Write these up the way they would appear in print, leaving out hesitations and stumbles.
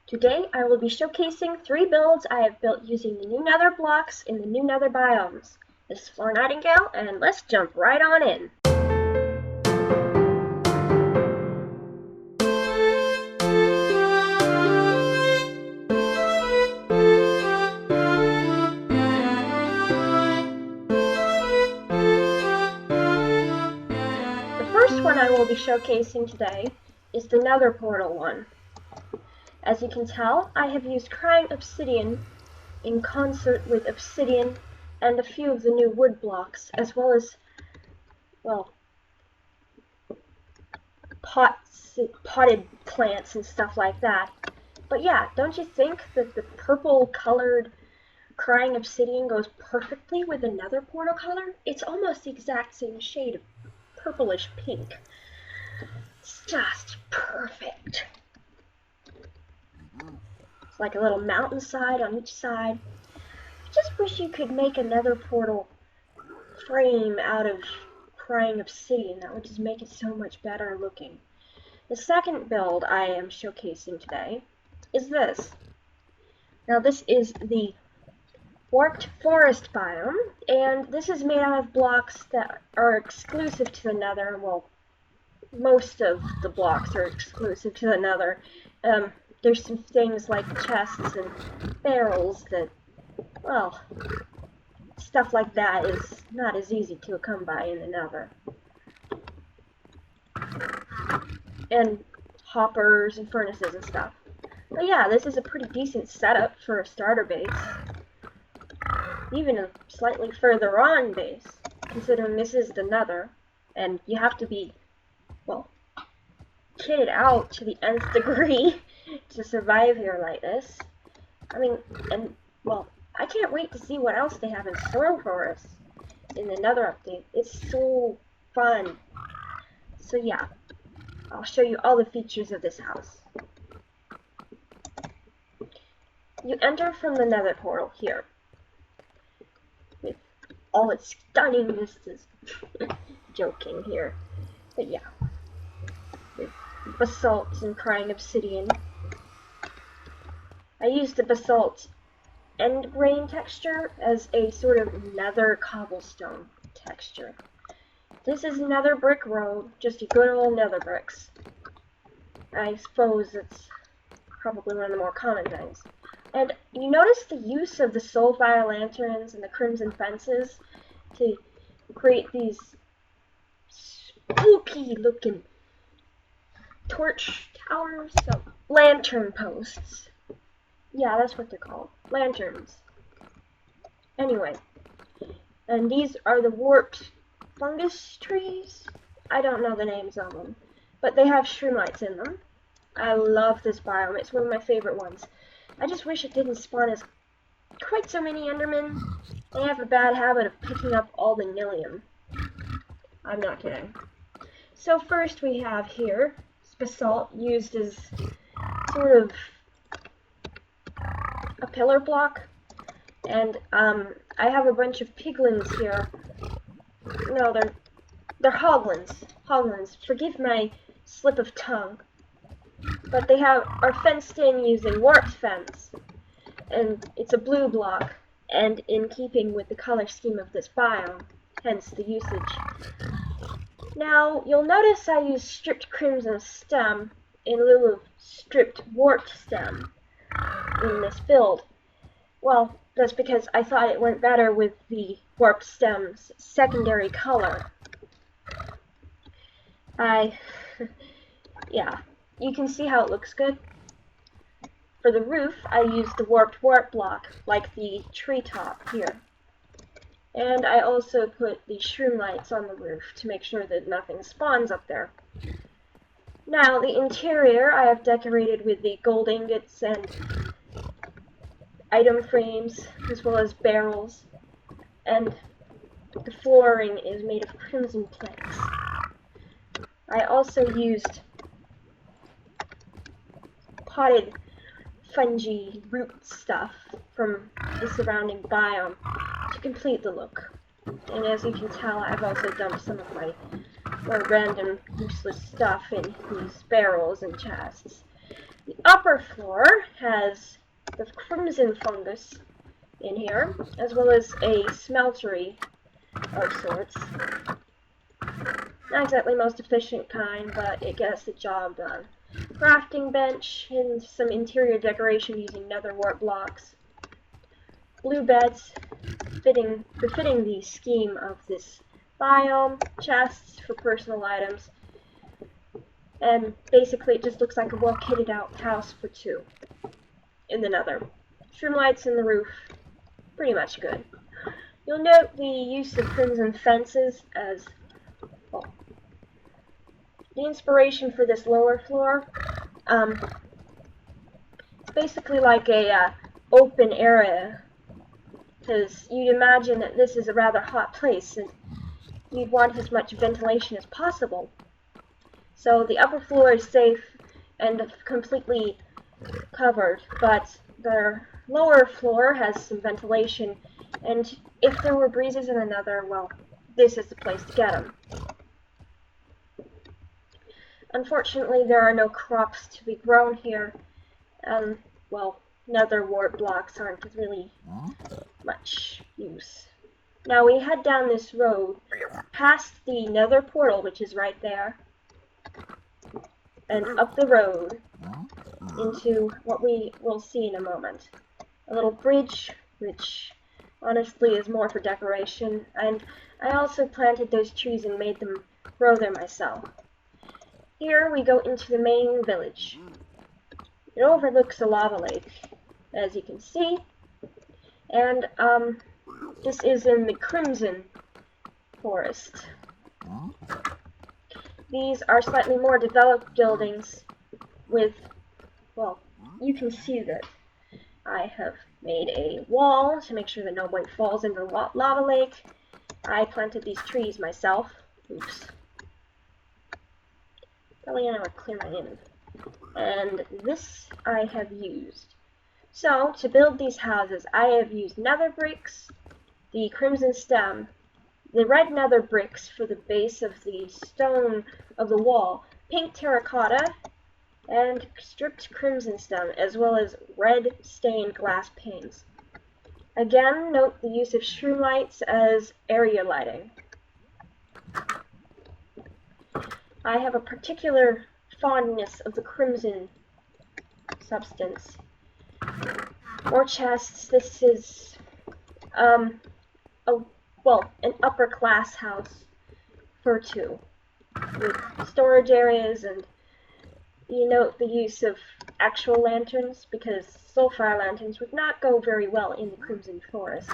Today I will be showcasing 3 builds I have built using the new Nether blocks in the new Nether biomes. This is Flora Nightingale, and let's jump right on in. The first one I will be showcasing today is the Nether portal one. As you can tell, I have used crying obsidian in concert with obsidian and a few of the new wood blocks, as well as, well, potted plants and stuff like that. But yeah, don't you think that the purple colored crying obsidian goes perfectly with the Nether portal color? It's almost the exact same shade of purplish pink. It's just perfect. It's like a little mountainside on each side. I just wish you could make a Nether portal frame out of crying obsidian. That would just make it so much better looking. The second build I am showcasing today is this. Now this is the warped forest biome, and this is made out of blocks that are exclusive to the Nether. Well, most of the blocks are exclusive to the Nether. There's some things like chests and barrels that, well, stuff like that is not as easy to come by in the Nether. And hoppers and furnaces and stuff. But yeah, this is a pretty decent setup for a starter base. Even a slightly further on base, considering this is the Nether, and you have to be, well, kitted out to the nth degree to survive here like this. I mean, and, well, I can't wait to see what else they have in store for us in the Nether update. It's so fun. So yeah, I'll show you all the features of this house. You enter from the Nether portal here, with all its stunning vistas. Joking here, but yeah, with basalt and crying obsidian. I used the basalt end grain texture as a sort of nether cobblestone texture. This is Nether brick road, just a good old Nether bricks. I suppose it's probably one of the more common things. And you notice the use of the soulfire lanterns and the crimson fences to create these spooky looking torch towers, so lantern posts. Yeah, that's what they're called. Lanterns. Anyway. And these are the warped fungus trees. I don't know the names of them, but they have shroomlights in them. I love this biome. It's one of my favorite ones. I just wish it didn't spawn as quite so many endermen. They have a bad habit of picking up all the nillium. I'm not kidding. So first we have here basalt used as sort of a pillar block, and I have a bunch of piglins here. No, they're hoglins. Hoglins. Forgive my slip of tongue, but they are fenced in using warped fence, and it's a blue block, and in keeping with the color scheme of this biome, hence the usage. Now you'll notice I use stripped crimson stem in lieu of stripped warped stem in this build. Well, that's because I thought it went better with the warped stem's secondary color. Yeah, you can see how it looks good. For the roof, I used the warped warp block, like the treetop here. And I also put the shroomlights on the roof to make sure that nothing spawns up there. Now, the interior I have decorated with the gold ingots and item frames, as well as barrels, and the flooring is made of crimson planks. I also used potted fungi root stuff from the surrounding biome to complete the look. And as you can tell, I've also dumped some of my more random useless stuff in these barrels and chests. The upper floor has the crimson fungus in here, as well as a smeltery of sorts. Not exactly the most efficient kind, but it gets the job done. Crafting bench and some interior decoration using nether wart blocks. Blue beds befitting the scheme of this biome. Chests for personal items. And basically it just looks like a well kitted out house for two in the nether. Shroom lights in the roof. Pretty much good. You'll note the use of crimson fences as well. The inspiration for this lower floor, it's basically like a open area, because you'd imagine that this is a rather hot place and you'd want as much ventilation as possible. So the upper floor is safe and completely covered, but the lower floor has some ventilation, and if there were breezes in another, well, this is the place to get them. Unfortunately, there are no crops to be grown here, and, well, nether wart blocks aren't really much use. Now we head down this road, past the nether portal, which is right there, and up the road into what we will see in a moment. A little bridge, which honestly is more for decoration, and I also planted those trees and made them grow there myself. Here we go into the main village. It overlooks a lava lake, as you can see, and this is in the Crimson Forest. These are slightly more developed buildings with, well, you can see that I have made a wall to make sure that nobody falls into the lava lake. I planted these trees myself. Oops. Probably gonna clear my name. And this I have used. So, to build these houses, I have used nether bricks, the crimson stem, the red nether bricks for the base of the stone of the wall, pink terracotta, and stripped crimson stem, as well as red stained glass panes. Again, note the use of shroom lights as area lighting. I have a particular fondness of the crimson substance. More chests. This is an upper class house for two, with storage areas, and you note the use of actual lanterns, because soulfire lanterns would not go very well in the Crimson Forest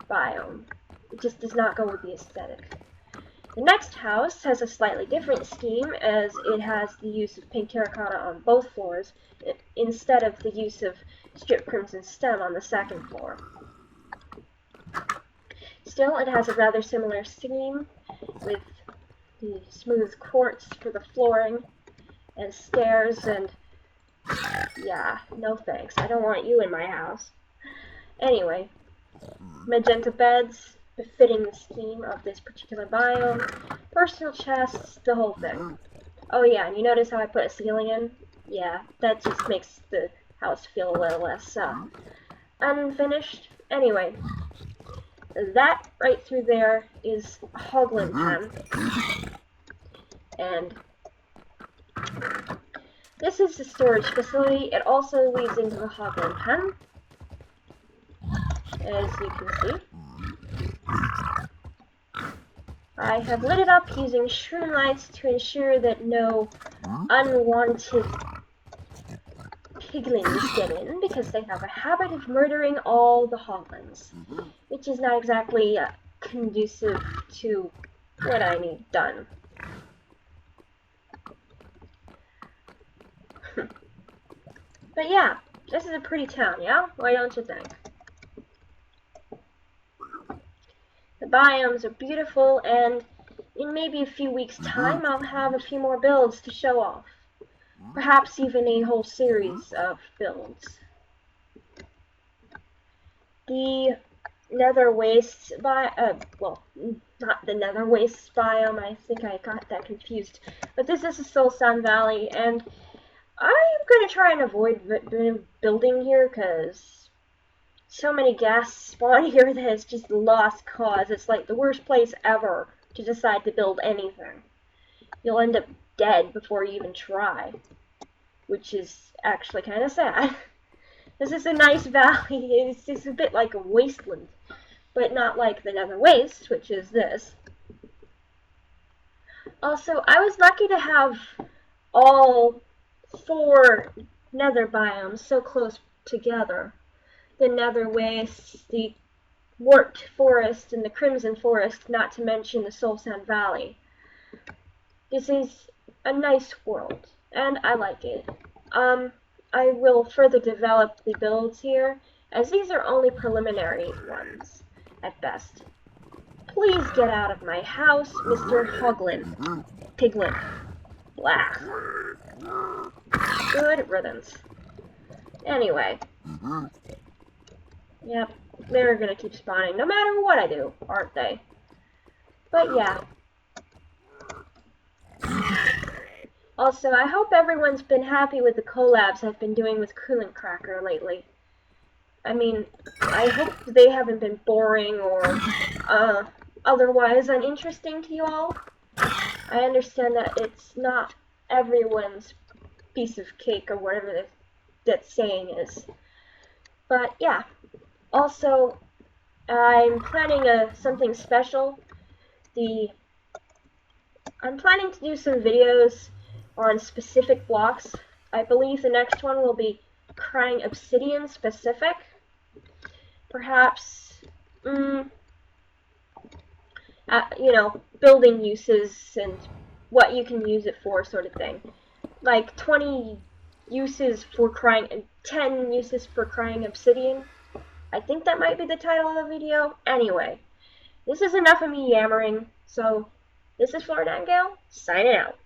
biome. It just does not go with the aesthetic. The next house has a slightly different scheme, as it has the use of pink terracotta on both floors, instead of the use of stripped crimson stem on the second floor. Still, it has a rather similar scheme, with the smooth quartz for the flooring, and stairs, and yeah, no thanks. I don't want you in my house. Anyway, magenta beds, befitting the scheme of this particular biome, personal chests, the whole thing. Oh yeah, and you notice how I put a ceiling in? Yeah, that just makes the house feel a little less unfinished. Anyway, that right through there is a hoglin pen, and this is the storage facility. It also leads into the hoglin pen, as you can see. I have lit it up using shroom lights to ensure that no unwanted piglins get in, because they have a habit of murdering all the hoglins, which is not exactly conducive to what I need done. But yeah, this is a pretty town, yeah? Why don't you think? The biomes are beautiful, and in maybe a few weeks' time, I'll have a few more builds to show off. Perhaps even a whole series of builds. The Nether Wastes well, not the Nether Wastes biome, I think I got that confused. But this is the Soul Sun Valley, and I'm going to try and avoid building here because so many gas spawn here that it's just lost cause. It's like the worst place ever to decide to build anything. You'll end up dead before you even try, which is actually kind of sad. This is a nice valley. It's just a bit like a wasteland, but not like the Nether Waste, which is this. Also, I was lucky to have all 4 Nether biomes so close together. The Nether Waste, the Warped Forest, and the Crimson Forest, not to mention the Soul Sand Valley. This is a nice world, and I like it. I will further develop the builds here, as these are only preliminary ones, at best. Please get out of my house, Mr. Hoglin. Piglin. Blah. Good riddance. Anyway. Yep, they're gonna keep spawning, no matter what I do, aren't they? But yeah. Also, I hope everyone's been happy with the collabs I've been doing with Coolant Cracker lately. I mean, I hope they haven't been boring or otherwise uninteresting to you all. I understand that it's not everyone's piece of cake or whatever that saying is. But yeah. Also, I'm planning something special. I'm planning to do some videos on specific blocks. I believe the next one will be crying obsidian specific. Perhaps, building uses and what you can use it for, sort of thing. Like 10 uses for crying obsidian. I think that might be the title of the video. Anyway, this is enough of me yammering, so this is Flora Nightingale, signing out.